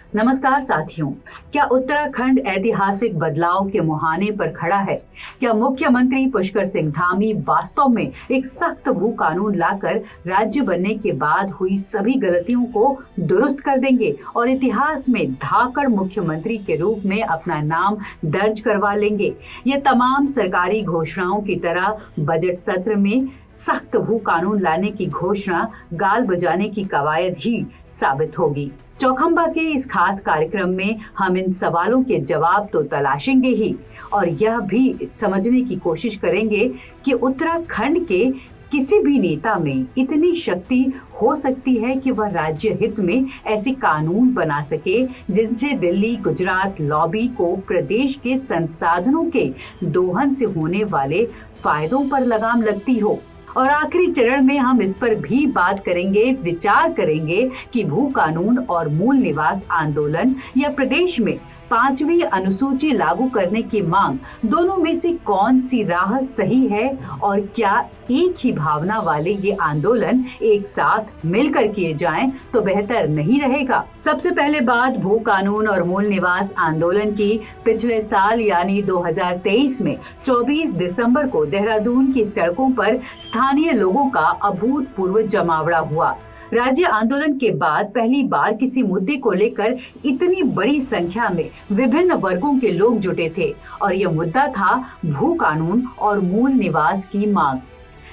नमस्कार साथियों। क्या उत्तराखंड ऐतिहासिक बदलाव के मुहाने पर खड़ा है? क्या मुख्यमंत्री पुष्कर सिंह धामी वास्तव में एक सख्त भू कानून लाकर राज्य बनने के बाद हुई सभी गलतियों को दुरुस्त कर देंगे और इतिहास में धाकड़ मुख्यमंत्री के रूप में अपना नाम दर्ज करवा लेंगे? ये तमाम सरकारी घोषणाओं की तरह बजट सत्र में सख्त भू कानून लाने की घोषणा गाल बजाने की कवायद ही साबित होगी। चौखंबा के इस खास कार्यक्रम में हम इन सवालों के जवाब तो तलाशेंगे ही और यह भी समझने की कोशिश करेंगे कि उत्तराखंड के किसी भी नेता में इतनी शक्ति हो सकती है कि वह राज्य हित में ऐसे कानून बना सके जिनसे दिल्ली गुजरात लॉबी को प्रदेश के संसाधनों के दोहन से होने वाले फायदों पर लगाम लगती हो। और आखिरी चरण में हम इस पर भी बात करेंगे, विचार करेंगे कि भू कानून और मूल निवास आंदोलन या प्रदेश में 5वीं अनुसूची लागू करने की मांग, दोनों में से कौन सी राह सही है और क्या एक ही भावना वाले ये आंदोलन एक साथ मिलकर किए जाएं तो बेहतर नहीं रहेगा। सबसे पहले बात भू कानून और मूल निवास आंदोलन की। पिछले साल यानी 2023 में 24 दिसंबर को देहरादून की सड़कों पर स्थानीय लोगों का अभूतपूर्व जमावड़ा हुआ। राज्य आंदोलन के बाद पहली बार किसी मुद्दे को लेकर इतनी बड़ी संख्या में विभिन्न वर्गों के लोग जुटे थे और यह मुद्दा था भू कानून और मूल निवास की मांग।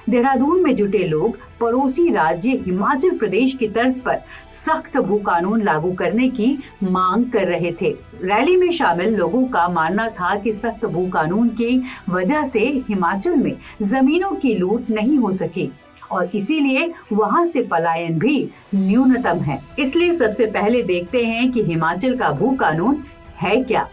देहरादून में जुटे लोग पड़ोसी राज्य हिमाचल प्रदेश की तर्ज पर सख्त भू कानून लागू करने की मांग कर रहे थे। रैली में शामिल लोगों का मानना था कि सख्त भू कानून की वजह से हिमाचल में जमीनों की लूट नहीं हो सकी और इसीलिए वहां से पलायन भी न्यूनतम है। इसलिए सबसे पहले देखते हैं कि हिमाचल का भू कानून है क्या।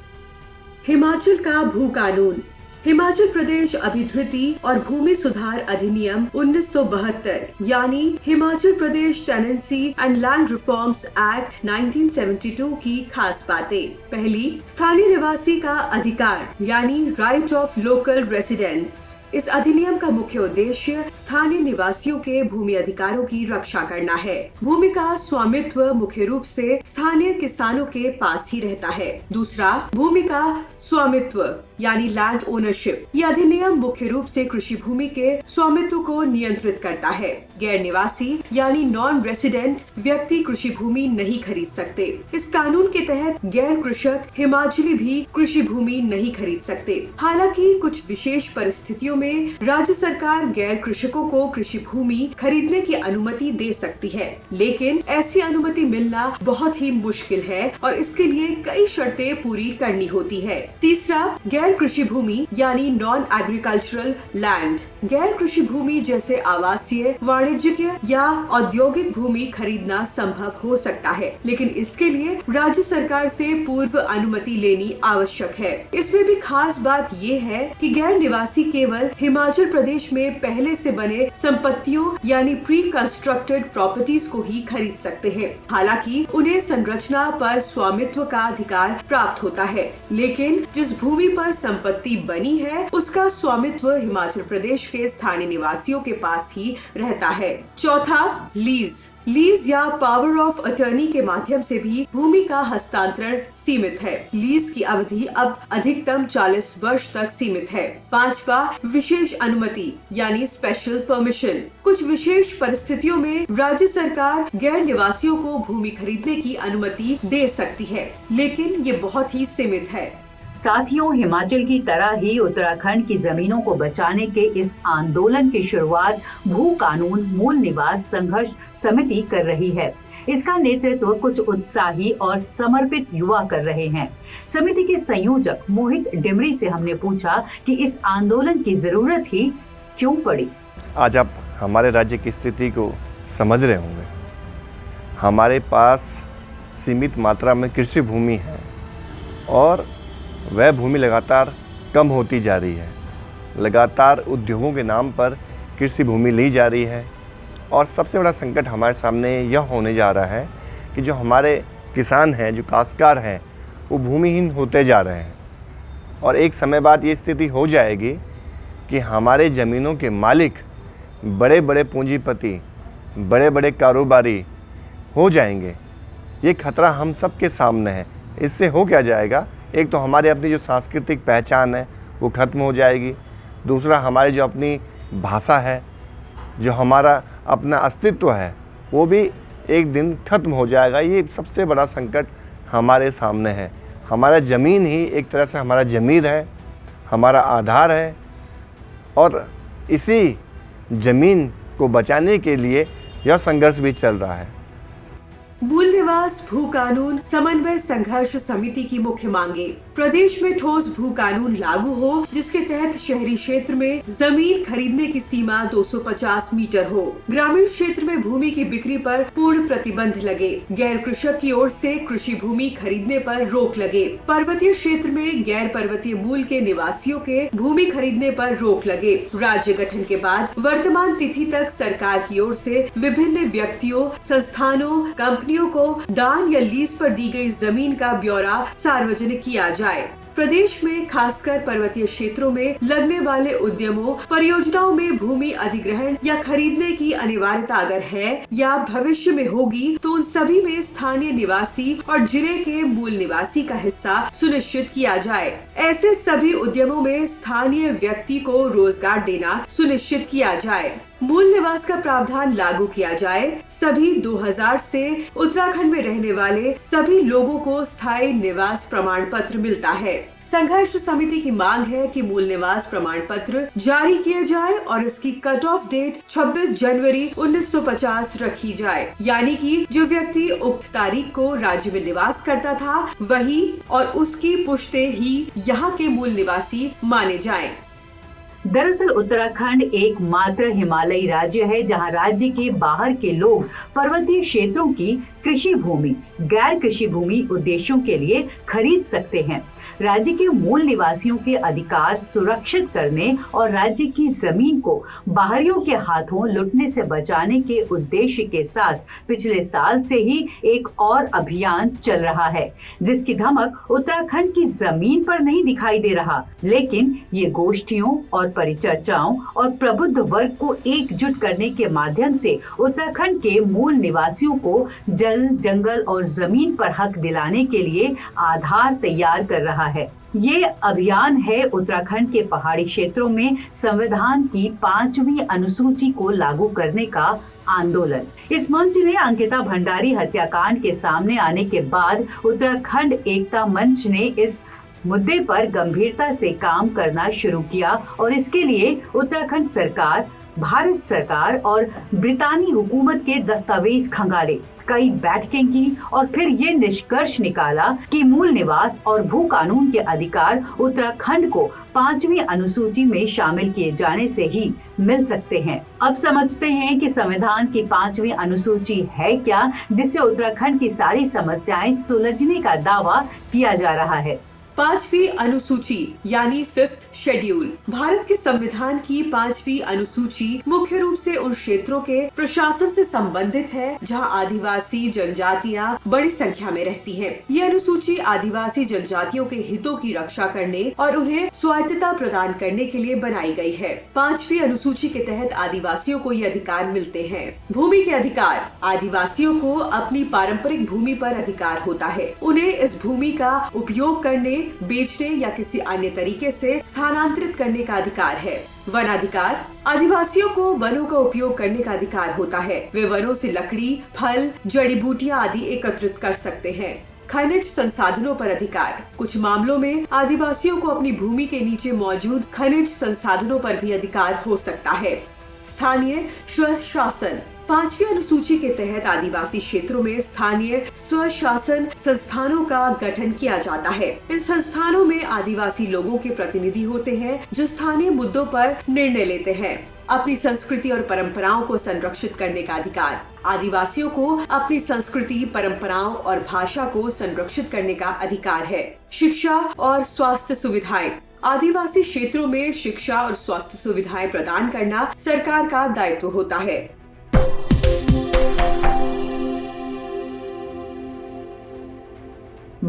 हिमाचल का भू कानून। हिमाचल प्रदेश अभिवृद्धि और भूमि सुधार अधिनियम 1972 यानी Himachal Pradesh tenancy and land reforms act 1972 की खास बातें। पहली, स्थानीय निवासी का अधिकार यानी राइट ऑफ लोकल रेसिडेंट्स। इस अधिनियम का मुख्य उद्देश्य स्थानीय निवासियों के भूमि अधिकारों की रक्षा करना है। भूमि का स्वामित्व मुख्य रूप से स्थानीय किसानों के पास ही रहता है। दूसरा, भूमि का स्वामित्व यानी लैंड ओनरशिप। यह अधिनियम मुख्य रूप से कृषि भूमि के स्वामित्व को नियंत्रित करता है। गैर निवासी यानी नॉन रेसिडेंट व्यक्ति कृषि भूमि नहीं खरीद सकते। इस कानून के तहत गैर कृषक हिमाचली भी कृषि भूमि नहीं खरीद सकते। हालांकि कुछ विशेष परिस्थितियों में राज्य सरकार गैर कृषकों को कृषि भूमि खरीदने की अनुमति दे सकती है, लेकिन ऐसी अनुमति मिलना बहुत ही मुश्किल है और इसके लिए कई शर्तें पूरी करनी होती है। तीसरा, गैर कृषि भूमि यानी नॉन एग्रीकल्चरल लैंड। गैर कृषि भूमि जैसे आवासीय, वाणिज्यिक या औद्योगिक भूमि खरीदना संभव हो सकता है, लेकिन इसके लिए राज्य सरकार से पूर्व अनुमति लेनी आवश्यक है। इसमें भी खास बात ये है कि गैर निवासी केवल हिमाचल प्रदेश में पहले से बने संपत्तियों यानी प्री कंस्ट्रक्टेड प्रॉपर्टीज को ही खरीद सकते हैं। हालांकि उन्हें संरचना पर स्वामित्व का अधिकार प्राप्त होता है, लेकिन जिस भूमि पर संपत्ति बनी है उसका स्वामित्व हिमाचल प्रदेश के स्थानीय निवासियों के पास ही रहता है। चौथा, लीज या पावर ऑफ अटर्नी के माध्यम से भी भूमि का हस्तांतरण सीमित है। लीज की अवधि अब अधिकतम 40 वर्ष तक सीमित है। पांचवा, विशेष अनुमति यानी स्पेशल परमिशन। कुछ विशेष परिस्थितियों में राज्य सरकार गैर निवासियों को भूमि खरीदने की अनुमति दे सकती है, लेकिन ये बहुत ही सीमित है। साथियों, हिमाचल की तरह ही उत्तराखंड की जमीनों को बचाने के इस आंदोलन की शुरुआत भू कानून मूल निवास संघर्ष समिति कर रही है। इसका नेतृत्व कुछ उत्साही और समर्पित युवा कर रहे हैं। समिति के संयोजक मोहित डिमरी से हमने पूछा कि इस आंदोलन की जरूरत ही क्यों पड़ी। आज आप हमारे राज्य की स्थिति को समझ रहे होंगे। हमारे पास सीमित मात्रा में कृषि भूमि है और वह भूमि लगातार कम होती जा रही है। लगातार उद्योगों के नाम पर कृषि भूमि ली जा रही है और सबसे बड़ा संकट हमारे सामने यह होने जा रहा है कि जो हमारे किसान हैं, जो काश्तकार हैं, वो भूमिहीन होते जा रहे हैं और एक समय बाद ये स्थिति हो जाएगी कि हमारे ज़मीनों के मालिक बड़े बड़े पूंजीपति, बड़े बड़े कारोबारी हो जाएंगे ये खतरा हम सब के सामने है। इससे हो क्या जाएगा, एक तो हमारी अपनी जो सांस्कृतिक पहचान है वो ख़त्म हो जाएगी, दूसरा हमारी जो अपनी भाषा है, जो हमारा अपना अस्तित्व है, वो भी एक दिन ख़त्म हो जाएगा। ये सबसे बड़ा संकट हमारे सामने है। हमारा ज़मीन ही एक तरह से हमारा ज़मीर है, हमारा आधार है, और इसी ज़मीन को बचाने के लिए यह संघर्ष भी चल रहा है। मूल निवास भू कानून समन्वय संघर्ष समिति की मुख्य मांगे। प्रदेश में ठोस भू कानून लागू हो, जिसके तहत शहरी क्षेत्र में जमीन खरीदने की सीमा 250 मीटर हो। ग्रामीण क्षेत्र में भूमि की बिक्री पर पूर्ण प्रतिबंध लगे। गैर कृषक की ओर से कृषि भूमि खरीदने पर रोक लगे। पर्वतीय क्षेत्र में गैर पर्वतीय मूल के निवासियों के भूमि खरीदने पर रोक लगे। राज्य गठन के बाद वर्तमान तिथि तक सरकार की ओर से विभिन्न व्यक्तियों, संस्थानों, कंपनियों को दान या लीज पर दी गई जमीन का ब्यौरा सार्वजनिक किया जाए। प्रदेश में खासकर पर्वतीय क्षेत्रों में लगने वाले उद्यमों, परियोजनाओं में भूमि अधिग्रहण या खरीदने की अनिवार्यता अगर है या भविष्य में होगी, तो उन सभी में स्थानीय निवासी और जिले के मूल निवासी का हिस्सा सुनिश्चित किया जाए। ऐसे सभी उद्यमों में स्थानीय व्यक्ति को रोजगार देना सुनिश्चित किया जाए। मूल निवास का प्रावधान लागू किया जाए। सभी 2000 से उत्तराखंड में रहने वाले सभी लोगों को स्थायी निवास प्रमाण पत्र मिलता है। संघर्ष समिति की मांग है कि मूल निवास प्रमाण पत्र जारी किए जाए और इसकी कट ऑफ डेट 26 जनवरी 1950 रखी जाए, यानी कि जो व्यक्ति उक्त तारीख को राज्य में निवास करता था वही और उसकी पुश्ते ही यहाँ के मूल निवासी माने जाएं। दरअसल उत्तराखंड एकमात्र हिमालयी राज्य है जहां राज्य के बाहर के लोग पर्वतीय क्षेत्रों की कृषि भूमि गैर कृषि भूमि उद्देश्यों के लिए खरीद सकते हैं। राज्य के मूल निवासियों के अधिकार सुरक्षित करने और राज्य की जमीन को बाहरियों के हाथों लुटने से बचाने के उद्देश्य के साथ पिछले साल से ही एक और अभियान चल रहा है, जिसकी धमक उत्तराखंड की जमीन पर नहीं दिखाई दे रहा, लेकिन ये गोष्ठियों और परिचर्चाओं और प्रबुद्ध वर्ग को एकजुट करने के माध्यम से उत्तराखंड के मूल निवासियों को जल, जंगल और जमीन पर हक दिलाने के लिए आधार तैयार कर रहा है। ये अभियान है उत्तराखंड के पहाड़ी क्षेत्रों में संविधान की 5वीं अनुसूची को लागू करने का आंदोलन। इस मंच ने अंकिता भंडारी हत्याकांड के सामने आने के बाद उत्तराखंड एकता मंच ने इस मुद्दे पर गंभीरता से काम करना शुरू किया और इसके लिए उत्तराखंड सरकार, भारत सरकार और ब्रितानी हुकूमत के दस्तावेज खंगाले, कई बैठकें की और फिर ये निष्कर्ष निकाला कि मूल निवास और भू कानून के अधिकार उत्तराखंड को 5वीं अनुसूची में शामिल किए जाने से ही मिल सकते हैं। अब समझते हैं कि संविधान की 5वीं अनुसूची है क्या, जिससे उत्तराखंड की सारी समस्याएं सुलझने का दावा किया जा रहा है। 5वीं अनुसूची यानी 5th शेड्यूल भारत के संविधान की 5वीं अनुसूची मुख्य रूप से उन क्षेत्रों के प्रशासन से संबंधित है जहां आदिवासी जनजातियां बड़ी संख्या में रहती हैं। ये अनुसूची आदिवासी जनजातियों के हितों की रक्षा करने और उन्हें स्वायत्तता प्रदान करने के लिए बनाई गई है। 5वीं अनुसूची के तहत आदिवासियों को ये अधिकार मिलते हैं। भूमि के अधिकार, आदिवासियों को अपनी पारंपरिक भूमि पर अधिकार होता है। उन्हें इस भूमि का उपयोग करने, बेचने या किसी अन्य तरीके से स्थानांतरित करने का अधिकार है। वन अधिकार, आदिवासियों को वनों का उपयोग करने का अधिकार होता है। वे वनों से लकड़ी, फल, जड़ी बूटियां आदि एकत्रित कर सकते हैं। खनिज संसाधनों पर अधिकार, कुछ मामलों में आदिवासियों को अपनी भूमि के नीचे मौजूद खनिज संसाधनों पर भी अधिकार हो सकता है। स्थानीय स्वशासन, 5वीं अनुसूची के तहत आदिवासी क्षेत्रों में स्थानीय स्वशासन संस्थानों का गठन किया जाता है। इन संस्थानों में आदिवासी लोगों के प्रतिनिधि होते हैं जो स्थानीय मुद्दों पर निर्णय लेते हैं। अपनी संस्कृति और परंपराओं को संरक्षित करने का अधिकार, आदिवासियों को अपनी संस्कृति, परंपराओं और भाषा को संरक्षित करने का अधिकार है। शिक्षा और स्वास्थ्य सुविधाएं, आदिवासी क्षेत्रों में शिक्षा और स्वास्थ्य सुविधाएं प्रदान करना सरकार का दायित्व होता है।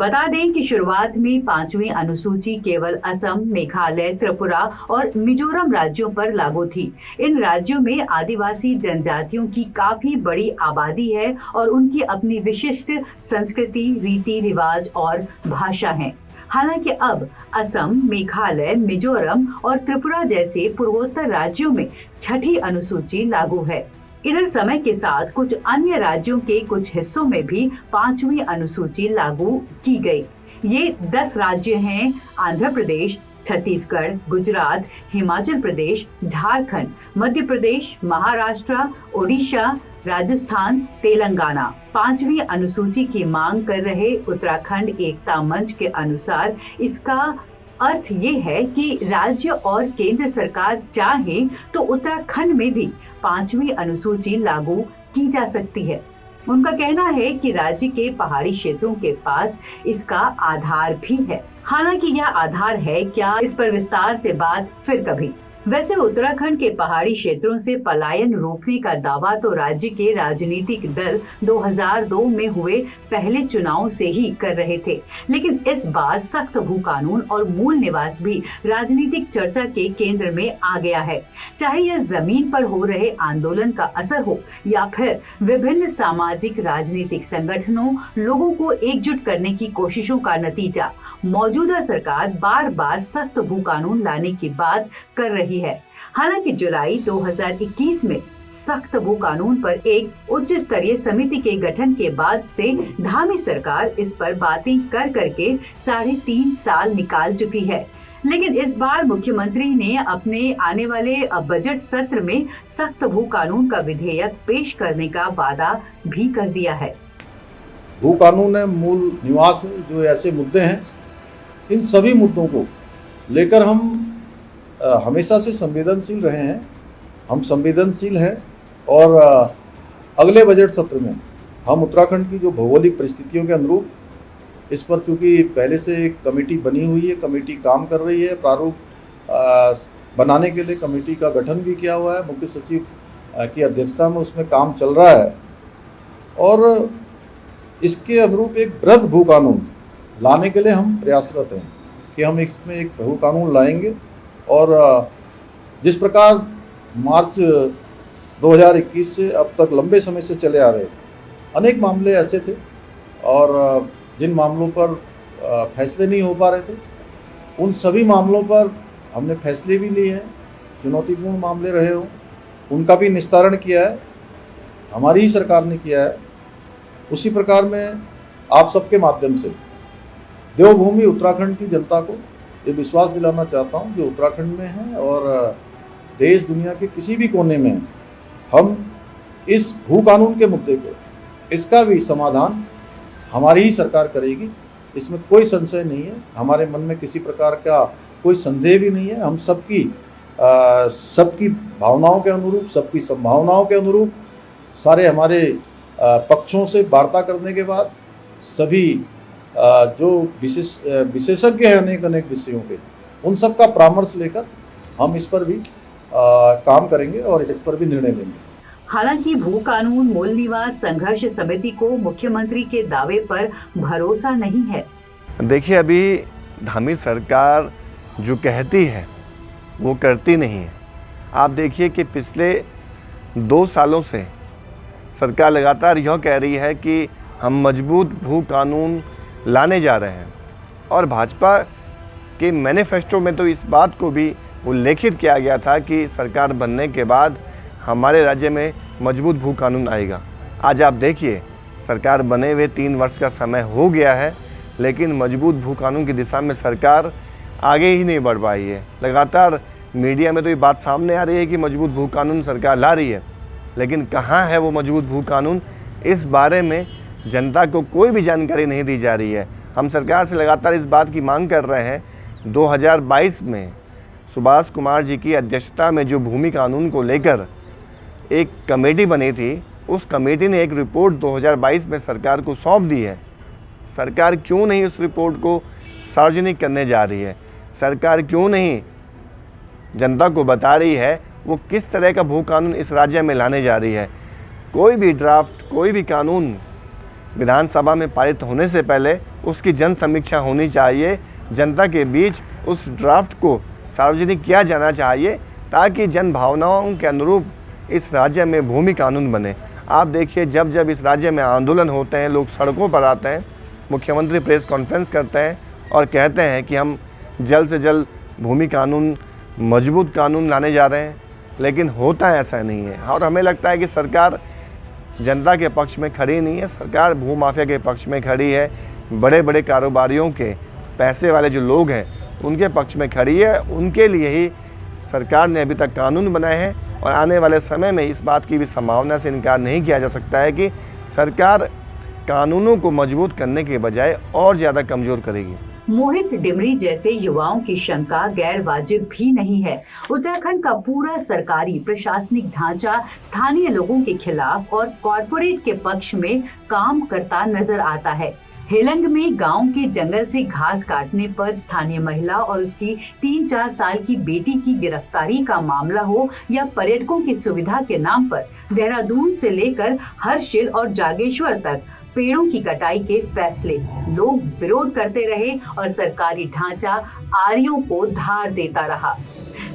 बता दें कि शुरुआत में 5वीं अनुसूची केवल असम, मेघालय, त्रिपुरा और मिजोरम राज्यों पर लागू थी। इन राज्यों में आदिवासी जनजातियों की काफी बड़ी आबादी है और उनकी अपनी विशिष्ट संस्कृति, रीति रिवाज और भाषा है। हालांकि अब असम, मेघालय, मिजोरम और त्रिपुरा जैसे पूर्वोत्तर राज्यों में 6ठी अनुसूची लागू है। इधर समय के साथ कुछ अन्य राज्यों के कुछ हिस्सों में भी 5वीं अनुसूची लागू की गई। ये 10 राज्य हैं: आंध्र प्रदेश, छत्तीसगढ़, गुजरात, हिमाचल प्रदेश, झारखंड, मध्य प्रदेश, महाराष्ट्र, ओडिशा, राजस्थान, तेलंगाना। 5वीं अनुसूची की मांग कर रहे उत्तराखंड एकता मंच के अनुसार इसका अर्थ ये है कि राज्य और केंद्र सरकार चाहे तो उत्तराखंड में भी 5वीं अनुसूची लागू की जा सकती है। उनका कहना है कि राज्य के पहाड़ी क्षेत्रों के पास इसका आधार भी है। हालांकि यह आधार है क्या, इस पर विस्तार से बात फिर कभी। वैसे उत्तराखंड के पहाड़ी क्षेत्रों से पलायन रोकने का दावा तो राज्य के राजनीतिक दल 2002 में हुए पहले चुनाव से ही कर रहे थे, लेकिन इस बार सख्त भू कानून और मूल निवास भी राजनीतिक चर्चा के केंद्र में आ गया है। चाहे यह जमीन पर हो रहे आंदोलन का असर हो या फिर विभिन्न सामाजिक राजनीतिक संगठनों लोगों को एकजुट करने की कोशिशों का नतीजा, मौजूदा सरकार बार बार सख्त भू कानून लाने की बात कर रही है। हालांकि जुलाई 2021 में सख्त भू कानून पर एक उच्च स्तरीय समिति के गठन के बाद से धामी सरकार इस पर बातें कर करके 3.5 साल निकाल चुकी है। लेकिन इस बार मुख्यमंत्री ने अपने आने वाले बजट सत्र में सख्त भू कानून का विधेयक पेश करने का वादा भी कर दिया है। भू कानून है, मूल निवास है, जो ऐसे मुद्दे हैं, इन सभी मुद्दों को लेकर हम हमेशा से संवेदनशील रहे हैं। हम संवेदनशील हैं और अगले बजट सत्र में हम उत्तराखंड की जो भौगोलिक परिस्थितियों के अनुरूप इस पर, चूँकि पहले से एक कमेटी बनी हुई है, कमेटी काम कर रही है, प्रारूप बनाने के लिए कमेटी का गठन भी किया हुआ है, मुख्य सचिव की अध्यक्षता में उसमें काम चल रहा है और इसके अनुरूप एक वृहद भू कानून लाने के लिए हम प्रयासरत हैं कि हम इसमें एक भू कानून लाएंगे। और जिस प्रकार मार्च 2021 से अब तक लंबे समय से चले आ रहे अनेक मामले ऐसे थे और जिन मामलों पर फैसले नहीं हो पा रहे थे, उन सभी मामलों पर हमने फैसले भी लिए हैं। चुनौतीपूर्ण मामले रहे हों, उनका भी निस्तारण किया है, हमारी ही सरकार ने किया है। उसी प्रकार में आप सबके माध्यम से देवभूमि उत्तराखंड की जनता को ये विश्वास दिलाना चाहता हूँ, जो उत्तराखंड में है और देश दुनिया के किसी भी कोने में, हम इस भू कानून के मुद्दे को, इसका भी समाधान हमारी ही सरकार करेगी, इसमें कोई संशय नहीं है। हमारे मन में किसी प्रकार का कोई संदेह भी नहीं है। हम सबकी भावनाओं के अनुरूप, सबकी संभावनाओं के अनुरूप, सारे हमारे पक्षों से वार्ता करने के बाद सभी जो विशेषज्ञ हैं अनेक विषयों के, उन सब का परामर्श लेकर हम इस पर भी काम करेंगे और इस पर भी निर्णय लेंगे। हालांकि भू कानून मूल निवास संघर्ष समिति को मुख्यमंत्री के दावे पर भरोसा नहीं है। देखिए, अभी धामी सरकार जो कहती है वो करती नहीं है। आप देखिए कि पिछले 2 सालों से सरकार लगातार यह कह रही है कि हम मजबूत भू कानून लाने जा रहे हैं और भाजपा के मैनिफेस्टो में तो इस बात को भी उल्लेखित किया गया था कि सरकार बनने के बाद हमारे राज्य में मजबूत भू कानून आएगा। आज आप देखिए, सरकार बने हुए 3 वर्ष का समय हो गया है, लेकिन मजबूत भू कानून की दिशा में सरकार आगे ही नहीं बढ़ पाई है। लगातार मीडिया में तो ये बात सामने आ रही है कि मजबूत भू कानून सरकार ला रही है, लेकिन कहाँ है वो मजबूत भू कानून, इस बारे में जनता को कोई भी जानकारी नहीं दी जा रही है। हम सरकार से लगातार इस बात की मांग कर रहे हैं। 2022 में सुभाष कुमार जी की अध्यक्षता में जो भूमि कानून को लेकर एक कमेटी बनी थी, उस कमेटी ने एक रिपोर्ट 2022 में सरकार को सौंप दी है। सरकार क्यों नहीं उस रिपोर्ट को सार्वजनिक करने जा रही है? सरकार क्यों नहीं जनता को बता रही है वो किस तरह का भू कानून इस राज्य में लाने जा रही है? कोई भी ड्राफ्ट, कोई भी कानून विधानसभा में पारित होने से पहले उसकी जन समीक्षा होनी चाहिए, जनता के बीच उस ड्राफ्ट को सार्वजनिक किया जाना चाहिए ताकि जन भावनाओं के अनुरूप इस राज्य में भूमि कानून बने। आप देखिए, जब जब इस राज्य में आंदोलन होते हैं, लोग सड़कों पर आते हैं, मुख्यमंत्री प्रेस कॉन्फ्रेंस करते हैं और कहते हैं कि हम जल्द से जल्द भूमि कानून, मजबूत कानून लाने जा रहे हैं, लेकिन होता ऐसा नहीं है। और हमें लगता है कि सरकार जनता के पक्ष में खड़ी नहीं है, सरकार भूमाफिया के पक्ष में खड़ी है, बड़े बड़े कारोबारियों के, पैसे वाले जो लोग हैं उनके पक्ष में खड़ी है। उनके लिए ही सरकार ने अभी तक कानून बनाए हैं और आने वाले समय में इस बात की भी संभावना से इनकार नहीं किया जा सकता है कि सरकार कानूनों को मजबूत करने के बजाय और ज़्यादा कमज़ोर करेगी। मोहित डिमरी जैसे युवाओं की शंका गैर वाजिब भी नहीं है। उत्तराखंड का पूरा सरकारी प्रशासनिक ढांचा स्थानीय लोगों के खिलाफ और कॉरपोरेट के पक्ष में काम करता नजर आता है। हेलंग में गांव के जंगल से घास काटने पर स्थानीय महिला और उसकी 3-4 साल की बेटी की गिरफ्तारी का मामला हो या पर्यटकों की सुविधा के नाम पर देहरादून से लेकर हर्षिल और जागेश्वर तक पेड़ों की कटाई के फैसले, लोग विरोध करते रहे और सरकारी ढांचा आरियों को धार देता रहा।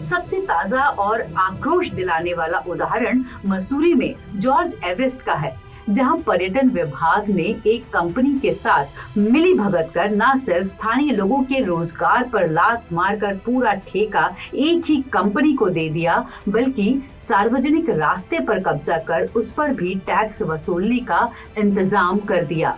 सबसे ताजा और आक्रोश दिलाने वाला उदाहरण मसूरी में जॉर्ज एवरेस्ट का है, जहां पर्यटन विभाग ने एक कंपनी के साथ मिली भगत कर न सिर्फ स्थानीय लोगों के रोजगार पर लात मारकर पूरा ठेका एक ही कंपनी को दे दिया, बल्कि सार्वजनिक रास्ते पर कब्जा कर उस पर भी टैक्स वसूलने का इंतजाम कर दिया।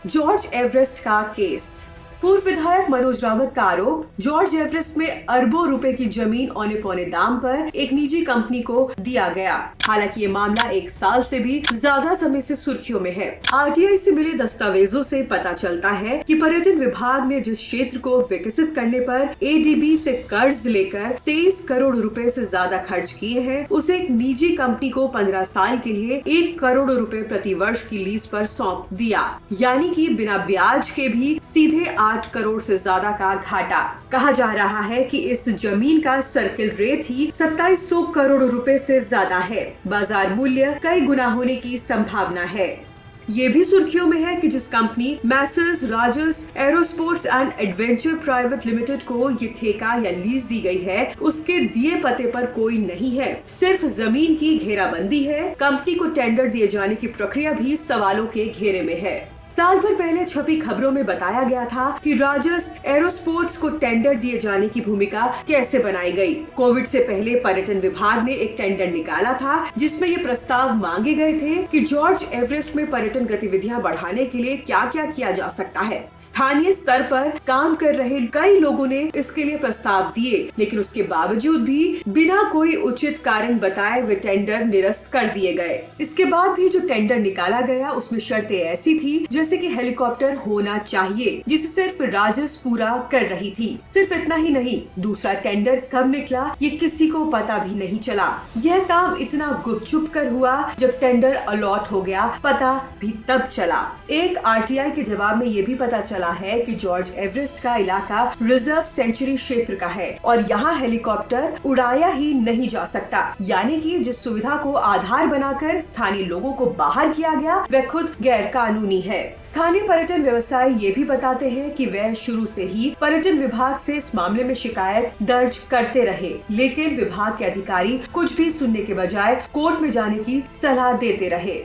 जॉर्ज एवरेस्ट का केस। पूर्व विधायक मनोज रावत का आरोप, जॉर्ज एवरेस्ट में अरबों रुपए की जमीन औने पौने दाम पर एक निजी कंपनी को दिया गया। हालांकि ये मामला 1 साल से भी ज्यादा समय से सुर्खियों में है। आरटीआई से मिले दस्तावेजों से पता चलता है कि पर्यटन विभाग ने जिस क्षेत्र को विकसित करने पर एडीबी से कर्ज लेकर 23 करोड़ रुपए से ज्यादा खर्च किए हैं, उसे एक निजी कंपनी को 15 साल के लिए 1 करोड़ रुपए प्रति वर्ष की लीज पर सौंप दिया, यानी कि बिना ब्याज के भी सीधे 8 करोड़ से ज्यादा का घाटा। कहा जा रहा है कि इस जमीन का सर्किल रेट ही 2700 करोड़ रुपए से ज्यादा है। बाजार मूल्य कई गुना होने की संभावना है। ये भी सुर्खियों में है कि जिस company Messrs Rajas aerosports and adventure private limited को ये ठेका या लीज दी गई है, उसके दिए पते पर कोई नहीं है, सिर्फ जमीन की घेराबंदी है। कंपनी को टेंडर दिए जाने की प्रक्रिया भी सवालों के घेरे में है। साल भर पहले छपी खबरों में बताया गया था कि राजस एरोस्पोर्ट्स को टेंडर दिए जाने की भूमिका कैसे बनाई गई। कोविड से पहले पर्यटन विभाग ने एक टेंडर निकाला था जिसमें ये प्रस्ताव मांगे गए थे कि जॉर्ज एवरेस्ट में पर्यटन गतिविधियां बढ़ाने के लिए क्या क्या किया जा सकता है। स्थानीय स्तर पर काम कर रहे कई लोगों ने इसके लिए प्रस्ताव दिए, लेकिन उसके बावजूद भी बिना कोई उचित कारण बताए वे टेंडर निरस्त कर दिए गए। इसके बाद भी जो टेंडर निकाला गया उसमें शर्तें ऐसी थी जैसे कि हेलीकॉप्टर होना चाहिए, जिसे सिर्फ राजस पूरा कर रही थी। सिर्फ इतना ही नहीं, दूसरा टेंडर कब निकला ये किसी को पता भी नहीं चला। यह काम इतना गुपचुप कर हुआ, जब टेंडर अलॉट हो गया पता भी तब चला। एक आरटीआई के जवाब में ये भी पता चला है कि जॉर्ज एवरेस्ट का इलाका रिजर्व सेंचुरी क्षेत्र का है और यहाँ हेलीकॉप्टर उड़ाया ही नहीं जा सकता, यानी कि जिस सुविधा को आधार बनाकर स्थानीय लोगों को बाहर किया गया वह खुद गैर कानूनी है। स्थानीय पर्यटन व्यवसायी ये भी बताते हैं कि वह शुरू से ही पर्यटन विभाग से इस मामले में शिकायत दर्ज करते रहे, लेकिन विभाग के अधिकारी कुछ भी सुनने के बजाय कोर्ट में जाने की सलाह देते रहे।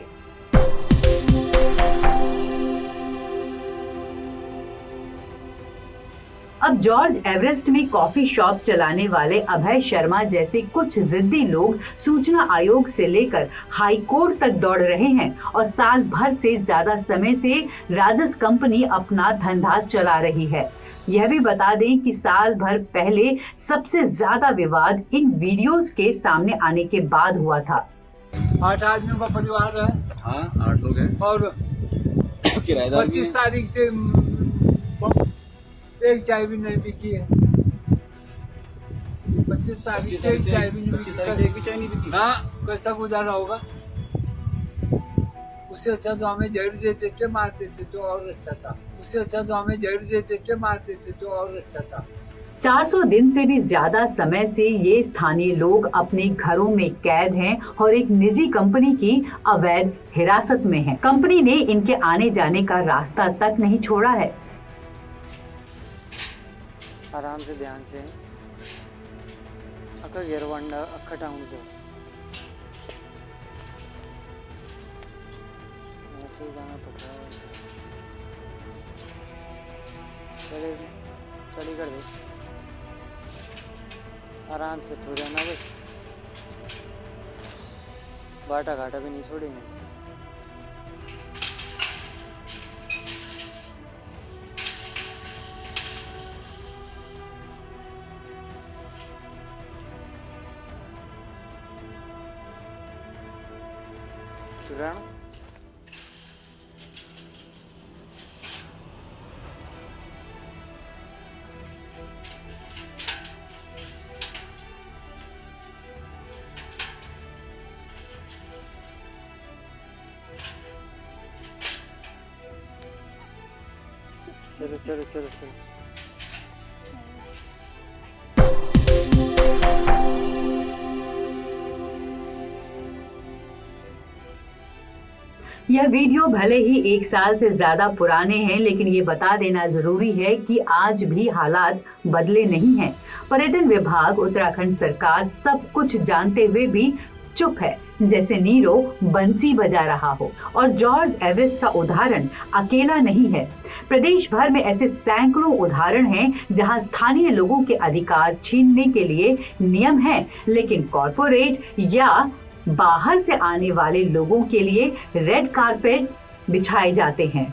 अब जॉर्ज एवरेस्ट में कॉफी शॉप चलाने वाले अभय शर्मा जैसे कुछ जिद्दी लोग सूचना आयोग से लेकर हाई कोर्ट तक दौड़ रहे हैं और साल भर से ज्यादा समय से राजस कंपनी अपना धंधा चला रही है। यह भी बता दें कि साल भर पहले सबसे ज्यादा विवाद इन वीडियोस के सामने आने के बाद हुआ था। 8 आदमियों का परिवार है। हाँ, 8 लोग हैं और किराएदार भी 25 तारीख से एक चाय भी नहीं बिकी है। 25 तारीख से एक चाय भी नहीं बिकी। 25 तारीख से एक भी चाय नहीं बिकी। ना कैसा गुजारा होगा? उससे अच्छा तो हमें जहर दे देते मार देते तो और अच्छा था। उससे अच्छा तो हमें जहर दे देते मार देते तो और अच्छा था। 400 दिन से भी ज्यादा समय से ये स्थानीय लोग अपने घरों में कैद हैं और एक निजी कंपनी की अवैध हिरासत में हैं। कंपनी ने इनके आने जाने का रास्ता तक नहीं छोड़ा है। आराम से, ध्यान से, अक्का गिरवांडा अक्का टाउन दो, ऐसे ही जाना पड़ रहा है। चली कर दे, आराम से थोड़ा रहना बस, बाटा घाटा भी नहीं छोड़ेंगे। चुराना चलो चलो चलो चलो। यह वीडियो भले ही 1 साल से ज्यादा पुराने हैं, लेकिन ये बता देना जरूरी है कि आज भी हालात बदले नहीं हैं। पर्यटन विभाग, उत्तराखंड सरकार सब कुछ जानते हुए भी चुप है, जैसे नीरो बंसी बजा रहा हो। और जॉर्ज एवरेस्ट का उदाहरण अकेला नहीं है। प्रदेश भर में ऐसे सैकड़ों उदाहरण हैं जहां स्थानीय लोगों के अधिकार छीनने के लिए नियम हैं, लेकिन कॉर्पोरेट या बाहर से आने वाले लोगों के लिए रेड कारपेट बिछाए जाते हैं।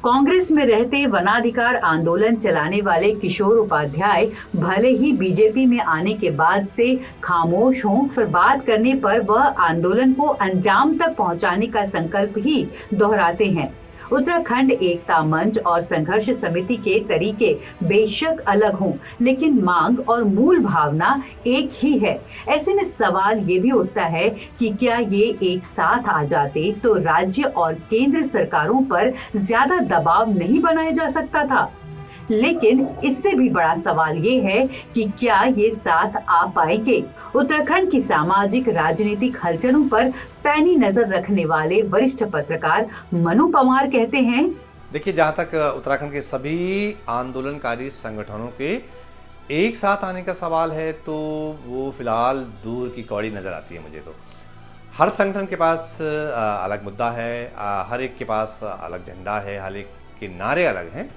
कांग्रेस में रहते वनाधिकार आंदोलन चलाने वाले किशोर उपाध्याय भले ही बीजेपी में आने के बाद से खामोश हों, पर बात करने पर वह आंदोलन को अंजाम तक पहुंचाने का संकल्प ही दोहराते हैं। उत्तराखंड एकता मंच और संघर्ष समिति के तरीके बेशक अलग हों, लेकिन मांग और मूल भावना एक ही है। ऐसे में सवाल ये भी उठता है कि क्या ये एक साथ आ जाते तो राज्य और केंद्र सरकारों पर ज्यादा दबाव नहीं बनाया जा सकता था? लेकिन इससे भी बड़ा सवाल ये है कि क्या ये साथ आ पाएंगे? उत्तराखंड की सामाजिक राजनीतिक हलचलों पर पैनी नजर रखने वाले वरिष्ठ पत्रकार मनु पवार कहते हैं, देखिए, जहाँ तक उत्तराखंड के सभी आंदोलनकारी संगठनों के एक साथ आने का सवाल है तो वो फिलहाल दूर की कौड़ी नजर आती है मुझे। तो हर संगठन के पास अलग मुद्दा है, हर एक के पास अलग झंडा है, हर एक के नारे अलग हैं,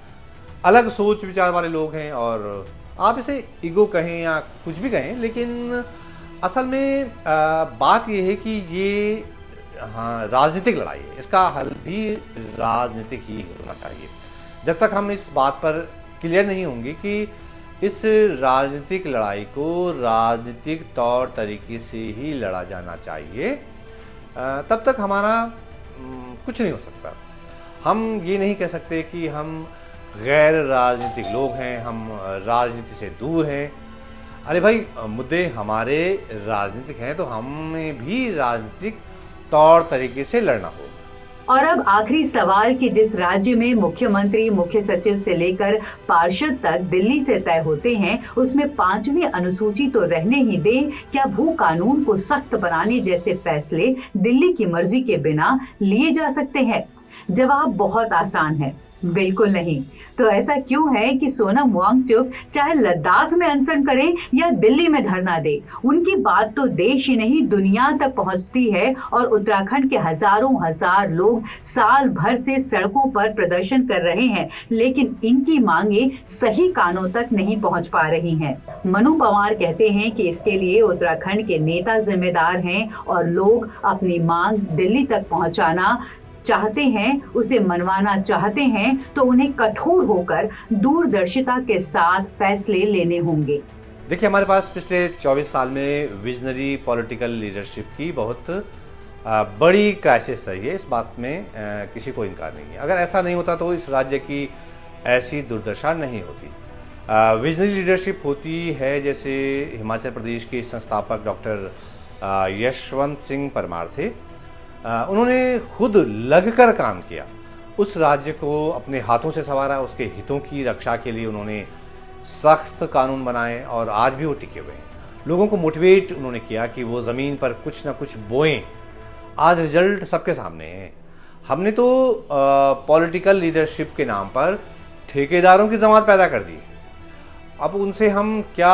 अलग सोच विचार वाले लोग हैं। और आप इसे ईगो कहें या कुछ भी कहें, लेकिन असल में बात यह है कि ये राजनीतिक लड़ाई है, इसका हल भी राजनीतिक ही होना चाहिए। जब तक हम इस बात पर क्लियर नहीं होंगे कि इस राजनीतिक लड़ाई को राजनीतिक तौर तरीके से ही लड़ा जाना चाहिए, तब तक हमारा कुछ नहीं हो सकता। हम ये नहीं कह सकते कि हम गैर राजनीतिक लोग हैं, हम राजनीति से दूर हैं। अरे भाई, मुद्दे हमारे राजनीतिक हैं तो हमें भी राजनीतिक तौर तरीके से लड़ना होगा। और अब आखिरी सवाल कि जिस राज्य में मुख्यमंत्री, मुख्य सचिव से लेकर पार्षद तक दिल्ली से तय होते हैं, उसमें 5वीं अनुसूची तो रहने ही दें, क्या भू कानून को सख्त बनाने जैसे फैसले दिल्ली की मर्जी के बिना लिए जा सकते हैं? जवाब बहुत आसान है, बिल्कुल नहीं। तो ऐसा क्यों है कि सोनम वांगचुक चाहे लद्दाख में अनशन करें या दिल्ली में धरना दे, उनकी बात तो देश ही नहीं दुनिया तक पहुंचती है। और उत्तराखंड के हजारों हजार लोग साल भर से सड़कों पर प्रदर्शन कर रहे हैं, लेकिन इनकी मांगे सही कानों तक नहीं पहुंच पा रही हैं। मनु पवार कहते हैं कि इसके लिए उत्तराखंड के नेता जिम्मेदार हैं और लोग अपनी मांग दिल्ली तक पहुंचाना चाहते हैं, उसे मनवाना चाहते हैं तो उन्हें कठोर होकर दूरदर्शिता के साथ फैसले लेने होंगे। देखिए, हमारे पास पिछले 24 साल में विजनरी पॉलिटिकल लीडरशिप की बहुत बड़ी क्राइसिस रही है। इस बात में किसी को इनकार नहीं है। अगर ऐसा नहीं होता तो इस राज्य की ऐसी दुर्दशा नहीं होती। विजनरी लीडरशिप होती है जैसे हिमाचल प्रदेश के संस्थापक डॉक्टर यशवंत सिंह परमार थे। उन्होंने खुद लगकर काम किया, उस राज्य को अपने हाथों से संवारा, उसके हितों की रक्षा के लिए उन्होंने सख्त कानून बनाए और आज भी वो टिके हुए हैं। लोगों को मोटिवेट उन्होंने किया कि वो ज़मीन पर कुछ ना कुछ बोएं। आज रिजल्ट सबके सामने है। हमने तो पॉलिटिकल लीडरशिप के नाम पर ठेकेदारों की जमात पैदा कर दी। अब उनसे हम क्या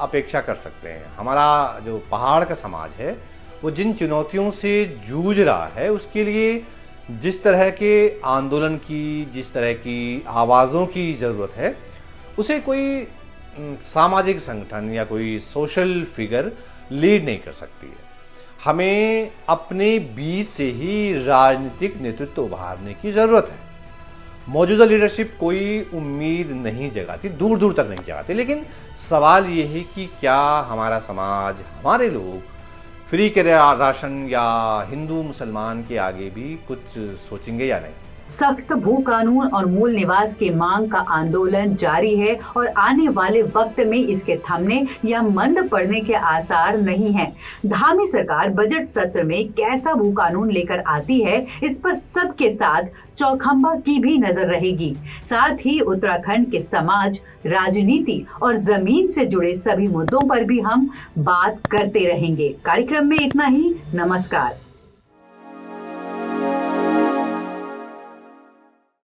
अपेक्षा कर सकते हैं? हमारा जो पहाड़ का समाज है वो जिन चुनौतियों से जूझ रहा है, उसके लिए जिस तरह के आंदोलन की, जिस तरह की आवाज़ों की ज़रूरत है, उसे कोई सामाजिक संगठन या कोई सोशल फिगर लीड नहीं कर सकती है। हमें अपने बीच से ही राजनीतिक नेतृत्व उभारने की ज़रूरत है। मौजूदा लीडरशिप कोई उम्मीद नहीं जगाती, दूर दूर तक नहीं जगाती, लेकिन सवाल ये है कि क्या हमारा समाज, हमारे लोग फ्री के राशन या हिंदू मुसलमान के आगे भी कुछ सोचेंगे या नहीं। सख्त भू कानून और मूल निवास के मांग का आंदोलन जारी है और आने वाले वक्त में इसके थमने या मंद पड़ने के आसार नहीं हैं। धामी सरकार बजट सत्र में कैसा भू कानून लेकर आती है, इस पर सबके साथ चौखंबा की भी नजर रहेगी। साथ ही उत्तराखंड के समाज, राजनीति और जमीन से जुड़े सभी मुद्दों पर भी हम बात करते रहेंगे। कार्यक्रम में इतना ही। नमस्कार।